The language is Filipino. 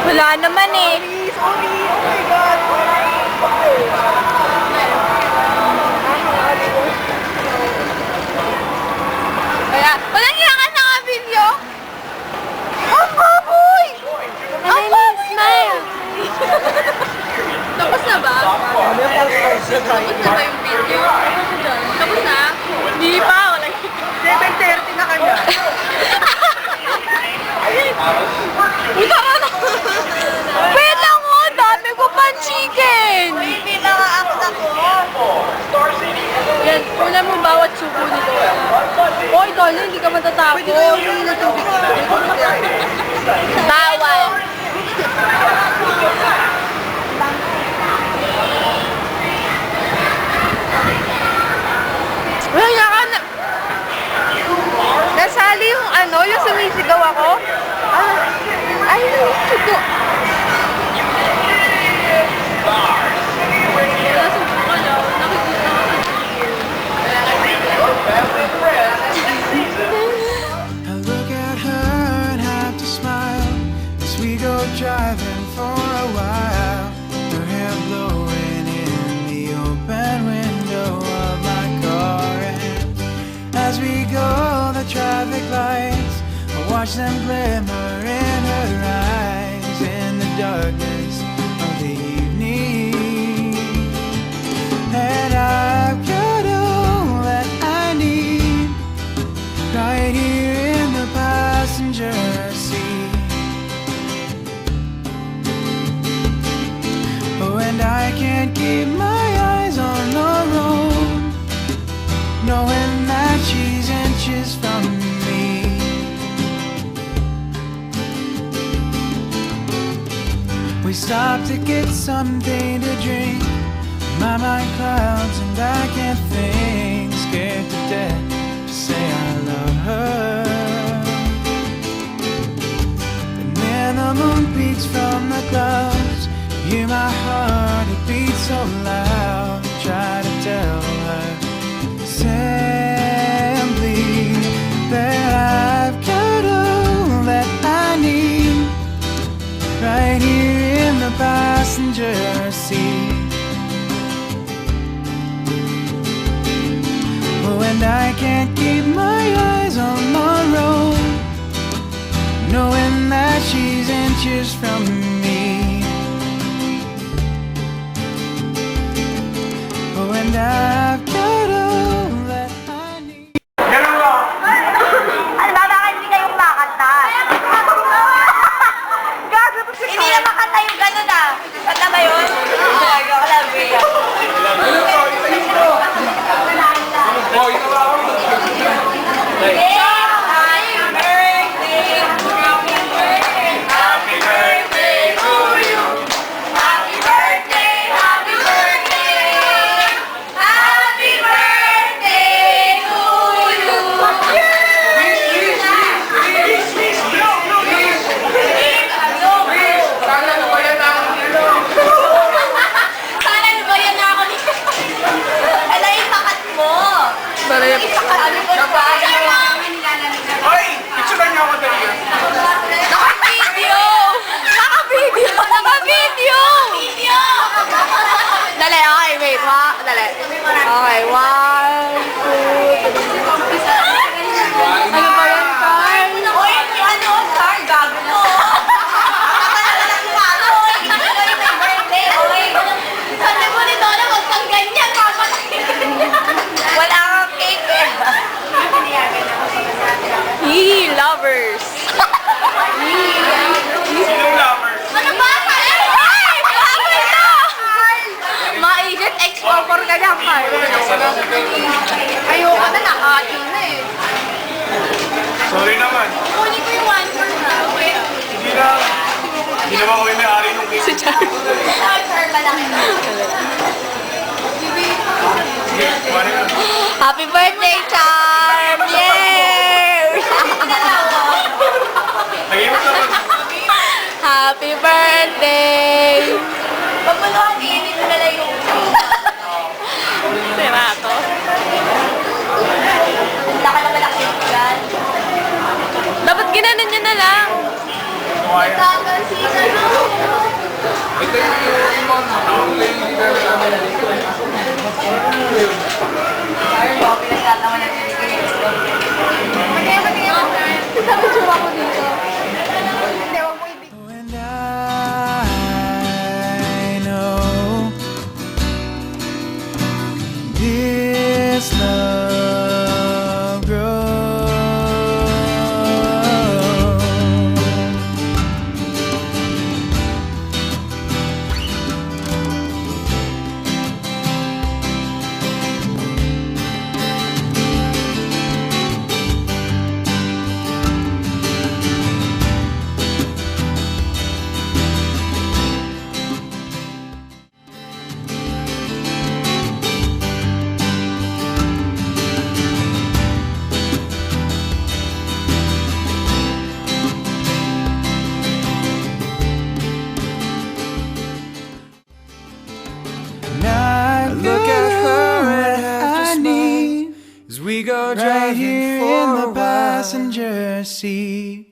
Wala naman eh. Sorry! Oh my God! Kaya, walang iyakan na nga video. Ang baboy! Ang baboy! Smile! Tapos na ba? Tapos na ba yung video? Tapos na? Hindi pa. 7:30 na kanya. Tara na! Wait lang mo! Dami ko pa chicken! Hindi na ako na ko. Yan, una mo bawat subo nito. Hoy, Dolly, hindi ka matatapos. Pwede ba yung na tubig? Bawal. Wala niya ka na. Nasali yung ano, yung sumisigaw ako. Ay, sugo. I look at her and have to smile as we go driving for a while. Her hair blowing in the open window of my car, and as we go, the traffic lights, I watch them glimmer in her eyes in the darkness of the evening. And I've got all that I need right here in the passenger seat. Oh, and I can't keep my eyes on the road, knowing that she's inches from me. We stopped to get something to drink. My mind clouds and I can't think. Scared to death to say I love her. And then the moon peeks from the clouds. Hear my heart, it beats so loud. Try to tell her simply that I've got all that I need right here in the passenger seat. Oh, and I can't keep my eyes on the road, knowing that she's inches from me. Oh, and I've got all that I need. Ano ba? Bakit hindi kayo kumakanta? Gago to siya. Hindi na makanta yung gano'n ah. Kanta ba yun? Lagi ako lang eh. Sana ano ba yan ako ni... Ala, ipakat mo. Baraya. Ipakat mo. Hoy! Picturean niyo ako dali. Naka-video! Naka-video! Naka-video! Dali, okay, wait. Dali. Okay, 1, 2, 3. Ano ba yan, Carl? Uy, ano? Star, gago mo. Nakakalalang kumano. Hindi ko yung may birthday. Okay. Sabi mo ni Donna, huwag kang ganyan. Wala kang cake eh. Yee, lovers. Sinong lovers? Ano ba? Ay! Bakit na? Maigit, X44 ka na, Carl. Ayoko na, nakain na eh. Sorry naman. Kunin ko yung 1 for na. Okay. Hindi na. Hindi naman ko yung may-ari nung cake. Si Charles. Sir, malaki na. Sige, kumarin ka. Happy birthday, Charm! Yay! Nag-iwas naman. Happy birthday! Pag mo lang, iinin mo na lang yung Tira to. laki na malaki yung yan. Dapat ginanon niya na lang. Kumain. Tagal si ano. Ito yung iwan. Ito yung leader namin dito. Ayun mo, pinagkatawa na din kayo. Mati ako. Sabi tsura ko dito. Hindi, wag mo ibig. And I know this love grows. I look at her and have to smile as we go driving in the passenger seat.